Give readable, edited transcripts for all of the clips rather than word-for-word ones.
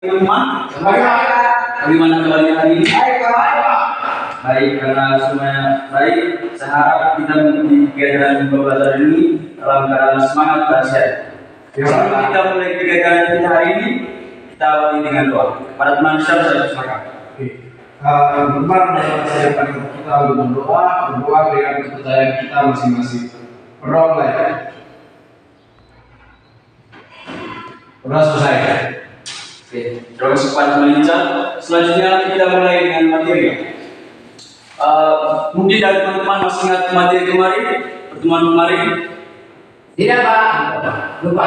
teman, bagaimana kabarnya hari ini? Baik, karena semuanya baik, saya harap kita mengikuti kegiatan pembelajaran ini dalam keadaan semangat dan sehat. Sebelum kita mulai kegiatan kita hari ini, kita awali dengan doa. Para teman saya silakan. Teman saya paling kita berdoa dengan kepercayaan kita masing-masing. Berdoa mulai. Sudah selesai. Oke, terus cepat melancar. Selanjutnya kita mulai dengan materi. Mungkin dari teman-teman masih ingat materi kemarin, pertemuan kemarin? Tidak, Pak. Lupa.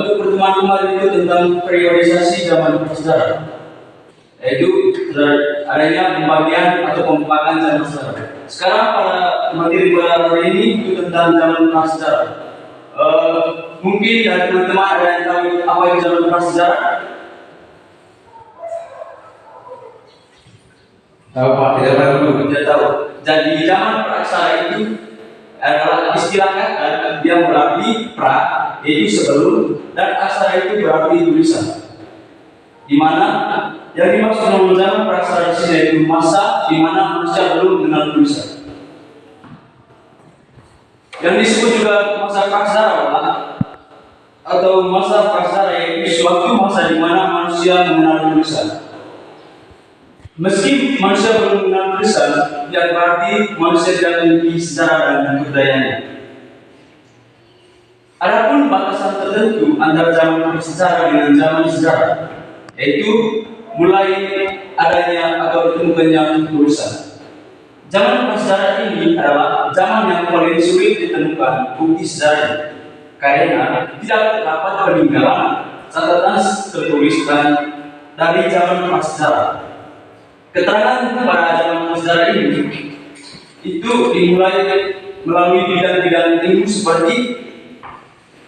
Untuk pertemuan kemarin itu tentang periodisasi zaman prasejarah, yaitu adanya pembagian atau pempakan zaman sejarah. Sekarang pada materi pada hari ini itu tentang zaman prasejarah. Mungkin dari teman-teman ada yang tahu apa itu zaman prasejarah? Tahu, Pak? Tidak tahu. Jadi zaman prasejarah itu adalah istilah kata yang berarti pra, yaitu sebelum, dan aksara itu berarti tulisan. Di mana yang dimaksud dengan zaman prasejarah di sini yaitu masa di mana manusia belum mengenal tulisan. Yang disebut juga masa prasejarah atau masa prasejarah yaitu suatu masa di mana manusia mengenal tulisan. Meski manusia belum mengenal tulisan, tidak berarti manusia tidak memiliki sejarah dan budayanya. Adapun batasan tertentu antara zaman prasejarah dengan zaman sejarah, yaitu mulai adanya atau ditemukannya tulisan. Zaman prasejarah ini adalah zaman yang paling sulit ditemukan bukti sejarah karena tidak terdapat peninggalan catatan tertulis dari zaman prasejarah. Keterangan pada zaman prasejarah ini itu dimulai melalui bidang-bidang ilmu seperti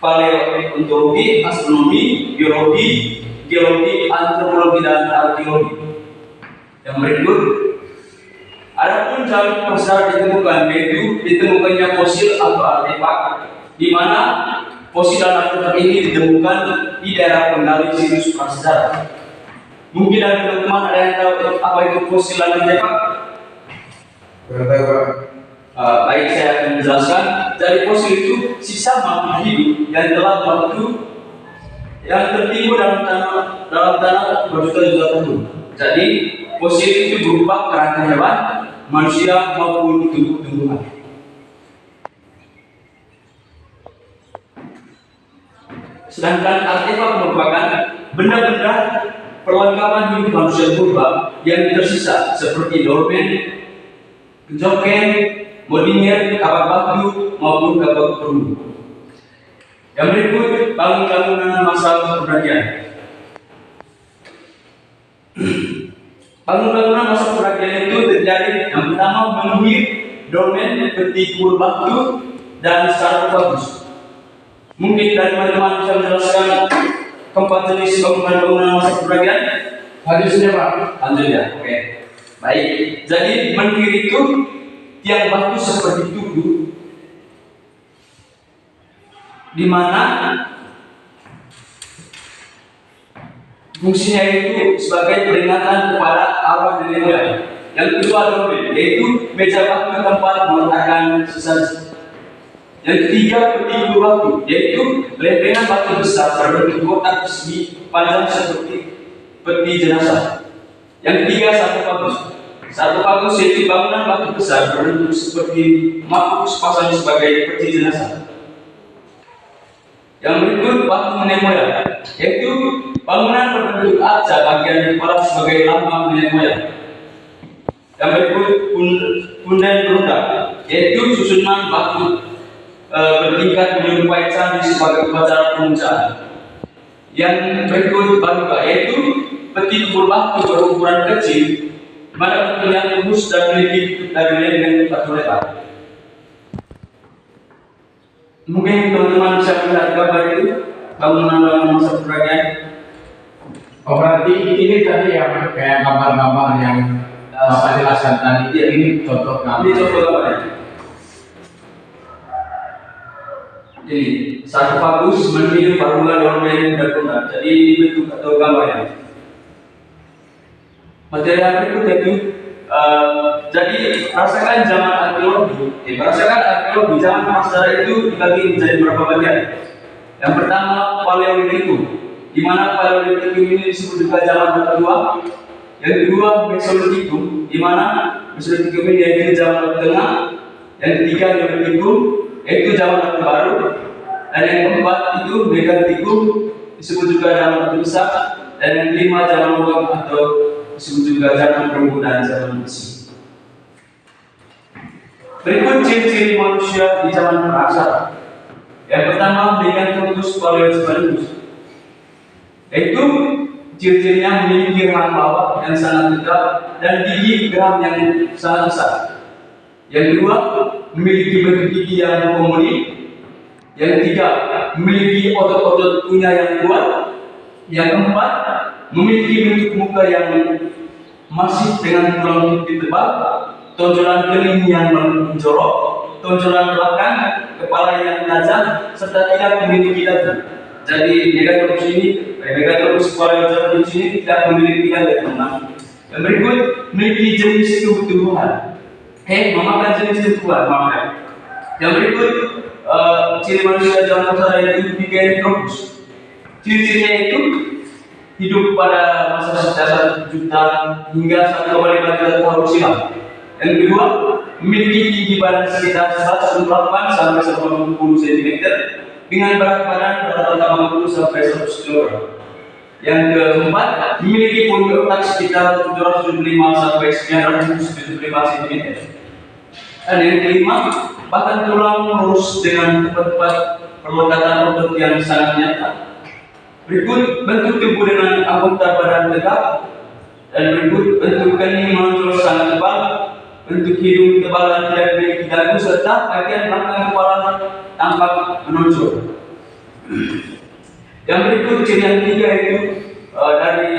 paleontologi, astronomi, biologi, geologi, antropologi, dan arkeologi. Yang berikut, adapun zaman prasejarah ditemukan yaitu ditemukannya fosil atau artefak, di mana fosil dan artefak ini ditemukan di daerah penggali situs prasejarah. Mungkin dari teman-teman ada yang tahu apa itu fosil dan artefak? Baik, saya akan menjelaskan. Jadi fosil itu sisa makhluk hidup yang telah waktu yang tertimbun dalam tanah berjuta-juta tahun. Jadi fosil itu berupa kerangka hewan, manusia maupun tumbuh-tumbuhan. Sedangkan artefak merupakan benda-benda perlengkapan hidup manusia purba yang tersisa seperti dolmen, joken, modiner, kapak batu maupun kapak perunggu. Yang berikut bangunan masa peragian. Bangunan masa peragian itu terjadi yang pertama memenuhi dolmen, peti kubur batu, dan sarkofagus. Mungkin dari teman-teman bisa menjelaskan keempat jenis bangunan masa peragian? Hadisnya, Pak. Lanjutnya, oke. Baik, jadi mendiri itu tiang batu seperti tugu, di mana fungsinya itu sebagai peringatan kepada arwah nenek moyang. Yang kedua dolmen, yaitu meja batu tempat meletakkan sesaji. Yang ketiga peti kubur batu, yaitu lempengan batu besar berbentuk kotak persegi panjang seperti peti jenazah. Yang ketiga sarkofagus. Sarkofagus yaitu bangunan batu besar berbentuk seperti makhluk sepasang sebagai peti jenazah. Yang berikut batu nenek moyang, yaitu bangunan berbentuk arca bagian kepala sebagai lambang nenek moyang. Yang berikut punden berundak, yaitu susunan batu bertingkat menyerupai candi sebagai upacara pengucaan. Yang berikut baduka, yaitu peti kubur batu berukuran kecil, mana bentuknya lurus dan memiliki dari dengan batu lebar. Mungkin teman-teman bisa melihat gambar itu bangunan masa peragian. Oh, berarti ini tadi yang kayak gambar-gambar yang Bapak jelaskan tadi. Ini contoh gambar. Ini contoh gambarnya. Jadi satu bagus menjadi formula domain dan kontak. Jadi ini bentuk atau gambarnya. Materi yang berikut yaitu jadi rasakan zaman arkeologi. Rasakan arkeologi zaman prasejarah itu dibagi menjadi beberapa bagian. Yang pertama Paleolitikum, di mana Paleolitikum ini disebut juga zaman kedua. Yang kedua Mesolitikum, di mana Mesolitikum ini yaitu zaman tengah. Yang ketiga Neolitikum, yaitu zaman baru. Dan yang keempat itu Megalitikum, disebut juga zaman besar. Dan yang kelima zaman logam atau disebut juga zaman permukaan zaman besi. Berikut ciri-ciri manusia di zaman prasejarah. Yang pertama Meganthropus paleozimanus, yaitu ciri-cirinya memiliki rahang bawah yang sangat tegap dan gigi geram yang sangat besar. Yang kedua memiliki bentuk gigi yang komodik. Yang ketiga memiliki otot-otot punya yang kuat. Yang keempat memiliki bentuk muka yang masif dengan tulang putih tebal, tonjolan kening yang menjorok, tonjolan belakang, kepala yang tajam, serta tidak memiliki dadu. Jadi Meganthropus paleozimanus ini tidak memiliki dadu. Yang berikut memiliki jenis tumbuh-tumbuhan. Memakan jenis tumbuhan, makan. Yang berikut ciri manusia zaman prasejarah yaitu Pithecanthropus. Ciri-cirinya itu hidup pada masa sekitar 1 juta hingga 1,5 juta tahun silam. Yang kedua, memiliki tinggi badan sekitar 108 sampai 180 cm dengan berat badan rata-rata 50 sampai 100 kg. Yang keempat, memiliki volume otak sekitar 775 sampai 975 cm. Dan yang kelima, batang tulang lurus dengan tempat-tempat perlekatan otot yang sangat nyata. Berikut bentuk tubuh dengan anggota badan tegap, dan berikut bentuk kening menonjol sangat tebal, bentuk hidung tebal dan tidak memiliki dagu, serta bagian belakang kepala tampak menonjol. Yang berikut ciri yang ketiga itu dari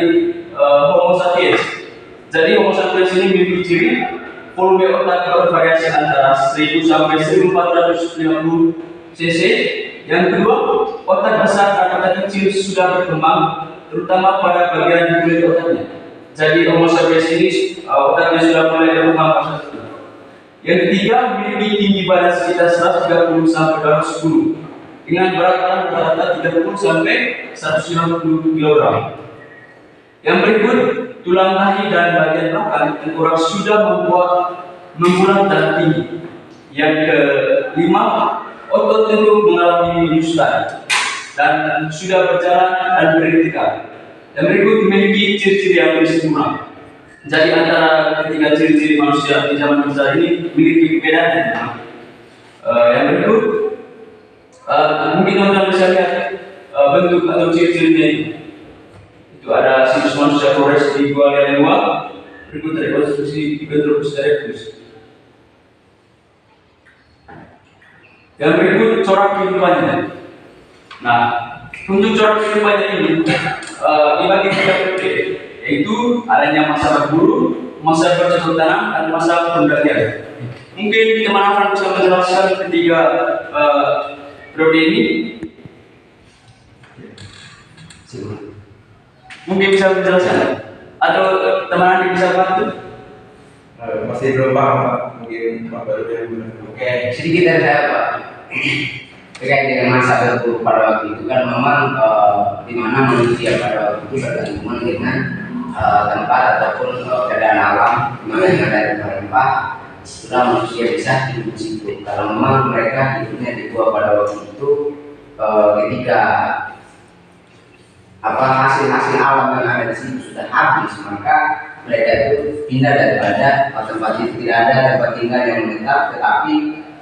Homo sapiens. Jadi Homo sapiens ini memiliki ciri volume otak bervariasi antara 1000 sampai 1450 cc. Yang kedua, otak besar dan otak kecil sudah berkembang, terutama pada bagian kulit otaknya. Jadi Homo sapiens ini otaknya sudah mulai berkembang masa itu. Yang ketiga, memiliki tinggi badan sekitar 130 sampai 210 dengan berat badan rata-rata 30 sampai 190 kg. Yang berikut, tulang tahi dan bagian belakang tengkorak sudah membulat dan tinggi. Yang kelima, otot tengkuk mengalami penyusutan dan sudah berjalan dan berhentikan. Yang berikut memiliki ciri-ciri yang lebih sempurna. Jadi antara ketiga ciri-ciri manusia di zaman prasejarah ini memiliki perbedaan. Yang berikut mungkin teman-teman bisa lihat bentuk atau ciri-cirinya ini. Itu ada situs manusia Flores di Gualia Lua. Berikut rekonstruksi Pithecanthropus erectus. Yang berikut corak kehidupannya. Nah, untuk corak kehidupannya ini dibagi 3 periode, yaitu adanya masa berburu, masa bercocok tanam, dan masa pendakian. Mungkin teman akan bisa menjelaskan ketiga periode ini. Mungkin bisa menjelaskan, atau teman Andi bisa bantu? Masih belum paham Pak, mungkin Pak baru dari bulan. Oke, sedikit dari saya Pak. Terkait dengan masa berburu pada waktu itu kan memang di mana manusia pada waktu itu bergantungan dengan tempat ataupun keadaan alam, di mana yang ada rempah, setelah manusia bisa hidup di situ. Kalau memang mereka hidupnya di gua pada waktu itu, ketika hasil-hasil alam yang ada di situ sudah habis, maka mereka itu pindah daripada tempat itu tidak ada tempat tinggal yang menetap, tetapi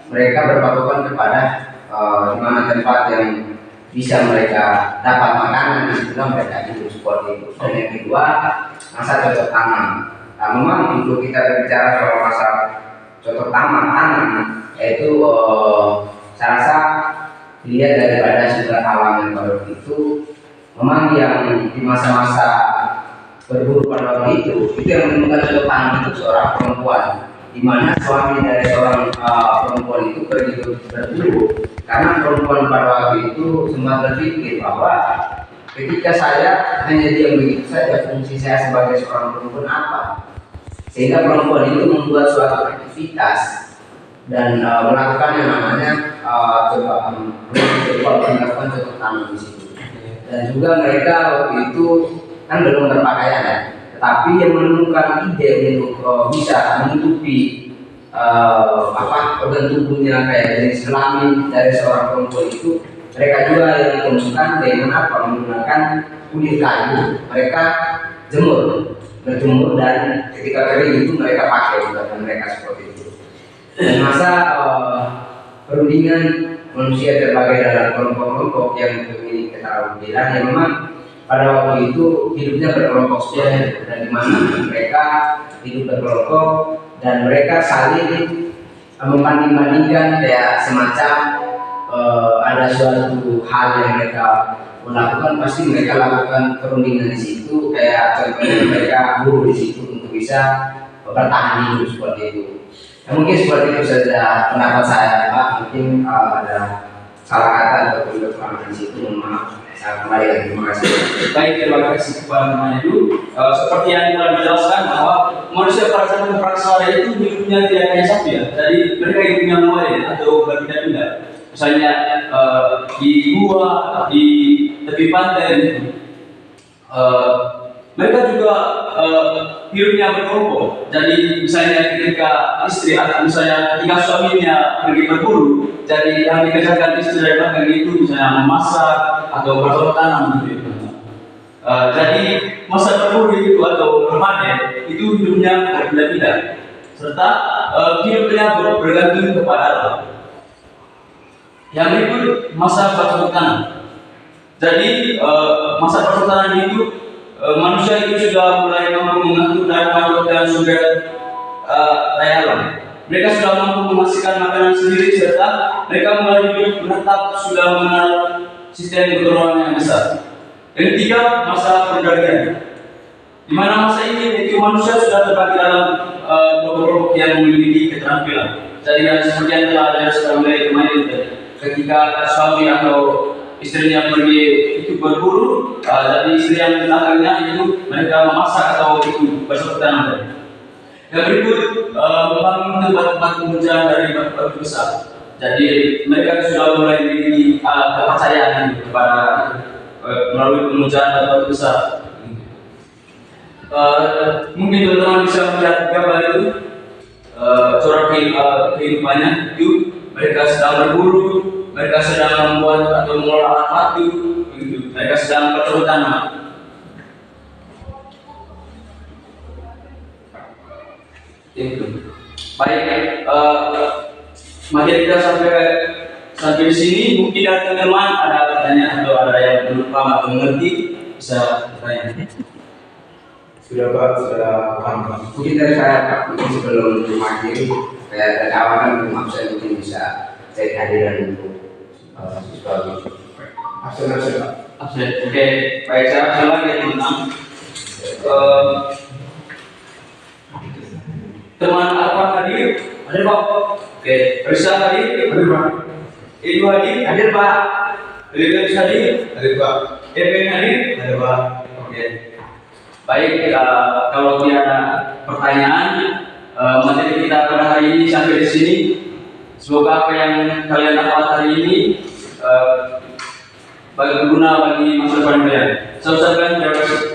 mereka berpatokan kepada di mana tempat yang bisa mereka dapat makanan, di situ mereka hidup seperti itu. Dan yang kedua, masa cocok tanam. Nah, memang untuk kita berbicara soal masa cocok tanam, yaitu saya rasa dilihat daripada sumber alam yang baru itu, memang yang di masa-masa berburu pada waktu itu yang menemukan cocok tanam itu seorang perempuan. di mana suami dari seorang perempuan itu pergi berburu, karena perempuan pada waktu itu sempat berpikir bahwa ketika saya hanya diam begitu saja, fungsi saya sebagai seorang perempuan apa? Sehingga perempuan itu membuat suatu aktivitas dan melakukan yang namanya melakukan cocok tanam di situ. Dan juga mereka waktu itu kan belum berpakaian ya, tetapi yang menemukan ide untuk bisa menutupi organ tubuhnya kayak jenis kelamin dari seorang perempuan itu, mereka juga yang menemukan dengan apa, menggunakan kulit kayu. Mereka berjemur dan ketika kering itu mereka pakai buatan mereka seperti itu. Dan masa perundingan manusia terbagi dalam kelompok-kelompok yang memiliki keterampilan yang memang pada waktu itu hidupnya berkelompok saja, dan di mana mereka hidup berkelompok dan mereka saling membanding-bandingkan kayak semacam ada suatu hal yang mereka melakukan, pasti mereka lakukan perundingan di situ, kayak contohnya mereka buru di situ untuk bisa bertahan hidup seperti itu. Ya, mungkin seperti itu saja pendapat saya, Pak. Mungkin ada salah kata atau kekurangan di situ, mohon maaf. Saya kembali lagi, terima kasih. Baik, terima kasih kepada Maju. Seperti yang telah dijelaskan bahwa manusia pada zaman praksara itu hidupnya tidak hanya satu ya. Jadi mereka hidupnya nomad atau berpindah-pindah. Misalnya di gua, di tepi pantai gitu. Mereka juga hidupnya berkelompok. Jadi misalnya ketika istri atau misalnya ketika suaminya pergi berburu, jadi yang dikerjakan istri dari belakang itu misalnya memasak atau bercocok tanam gitu. Jadi masa berburu itu atau remaja itu hidupnya berbeda-beda, serta hidupnya bergantung kepada Allah. Yang berikut masa bercocok tanam. Jadi masa bercocok tanam itu manusia itu sudah mulai mampu mengatur dan memanfaatkan sumber daya alam. Mereka sudah mampu memastikan makanan sendiri, serta mereka mulai hidup menetap, sudah mengenal sistem keturunan yang besar. Yang ketiga, masa perdagangan, di mana masa ini itu manusia sudah terbagi dalam kelompok yang memiliki keterampilan. Jadi seperti yang telah dijelaskan oleh kemarin, ketika suami atau istrinya pergi itu berburu, jadi istri yang belakangnya itu mereka memasak atau itu bercocok tanam. Yang berikut membangun tempat-tempat penguncian dari batu besar. Jadi mereka sudah mulai memiliki kepercayaan kepada melalui penguncian batu besar. Mungkin teman-teman bisa melihat gambar itu, corak kehidupannya itu mereka sedang berburu, mereka sedang membuat atau mengolah alat batu, mereka sedang bercocok tanam. Itu. Baik, materi kita sampai di sini. Mungkin dari teman-teman ada pertanyaan atau ada yang belum paham atau mengerti, bisa bertanya. Sudah Pak, sudah paham. Mungkin dari saya Pak, mungkin sebelum materi kayak dari awal kan belum saya mungkin bisa cek hadiran untuk siswa gitu. Absen Pak. Absen. Oke, baik, saya ulang ya teman-teman. Teman apa hadir? Hadir Pak. Oke, Risa hadir? Hadir Pak. Ibu hadir? Hadir Pak. Risa hadir? Hadir Pak. Epen hadir? Hadir Pak. Oke. Baik, kalau tidak ada pertanyaan, materi kita pada hari ini sampai di sini. Semoga apa yang kalian dapat hari ini berguna bagi masa depan kalian. Saya ucapkan terima kasih.